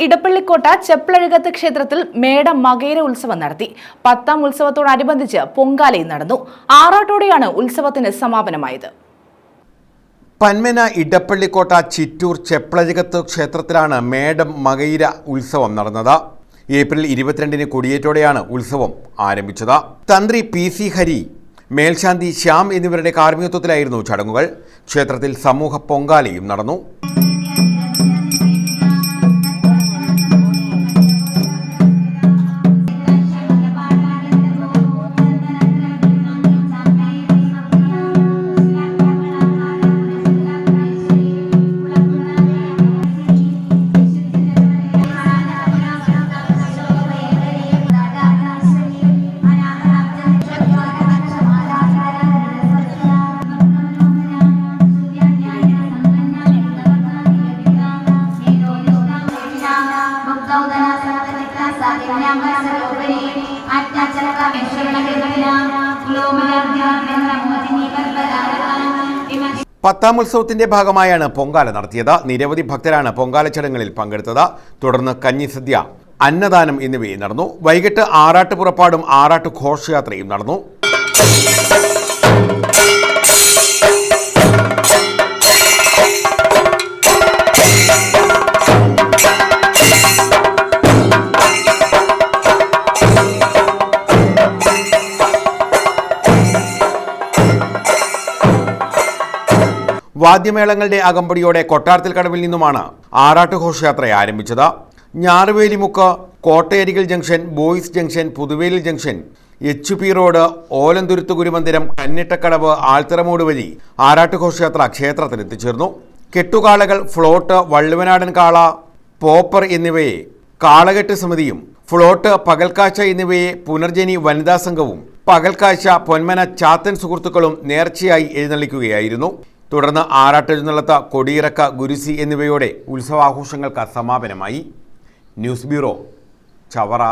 ഇടപ്പള്ളിക്കോട്ട ചെപ്ലഴകത്ത് ക്ഷേത്രത്തിൽ മേട മകയിര ഉത്സവം നടത്തി. 10ാം ഉത്സവത്തോടനുബന്ധിച്ച് പൊങ്കാലയും നടന്നു. ആറാട്ടോടെയാണ് ഉത്സവത്തിന് സമാപനമായത്. പന്മന ഇടപ്പള്ളിക്കോട്ട ചിറ്റൂർ ചെപ്ലഴകത്ത് ക്ഷേത്രത്തിലാണ് മേടം മകയിര ഉത്സവം നടന്നത്. ഏപ്രിൽ 22-ന് കൊടിയേറ്റോടെയാണ് ഉത്സവം ആരംഭിച്ചത്. തന്ത്രി PC ഹരി, മേൽശാന്തി ശ്യാം എന്നിവരുടെ കാർമ്മികത്വത്തിലായിരുന്നു ചടങ്ങുകൾ. ക്ഷേത്രത്തിൽ സമൂഹ പൊങ്കാലയും നടന്നു. പത്താം ഉത്സവത്തിന്റെ ഭാഗമായാണ് പൊങ്കാല നടത്തിയത്. നിരവധി ഭക്തരാണ് പൊങ്കാല ചടങ്ങുകളിൽ പങ്കെടുത്തത്. തുടർന്ന് കഞ്ഞിസദ്യ, അന്നദാനം എന്നിവയും നടന്നു. വൈകിട്ട് ആറാട്ട് പുറപ്പാടും ആറാട്ട് ഘോഷയാത്രയും നടന്നു. വാദ്യമേളങ്ങളുടെ അകമ്പടിയോടെ കൊട്ടാരത്തിൽ കടവിൽ നിന്നുമാണ് ആറാട്ട് ഘോഷയാത്ര ആരംഭിച്ചത്. ഞാറുവേലിമുക്ക്, കോട്ടയരികൽ junction, boys junction, Puthuvelil junction, HP road, ഓലന്തുരുത്ത് ഗുരുമന്ദിരം, കന്നിട്ടക്കടവ്, Altharamoodu വഴി ആറാട്ട് ഘോഷയാത്ര ക്ഷേത്രത്തിൽ എത്തിച്ചേർന്നു. കെട്ടുകാളകൾ, ഫ്ലോട്ട്, വള്ളുവനാടൻ കാള, പോപ്പർ എന്നിവയെ കാളകെട്ട് സമിതിയും, ഫ്ലോട്ട്, പകൽക്കാഴ്ച എന്നിവയെ പുനർജനി വനിതാ സംഘവും, പകൽക്കാഴ്ച പൊന്മന ചാത്തൻ സുഹൃത്തുക്കളും നേർച്ചയായി എഴുന്നള്ളിക്കുകയായിരുന്നു. തുടർന്ന് ആറാട്ടെഴുന്നള്ളത്ത്, കൊടിയിറക്ക, ഗുരുസി എന്നിവയോടെ ഉത്സവാഘോഷങ്ങൾക്ക് സമാപനമായി. News bureau, Chavara.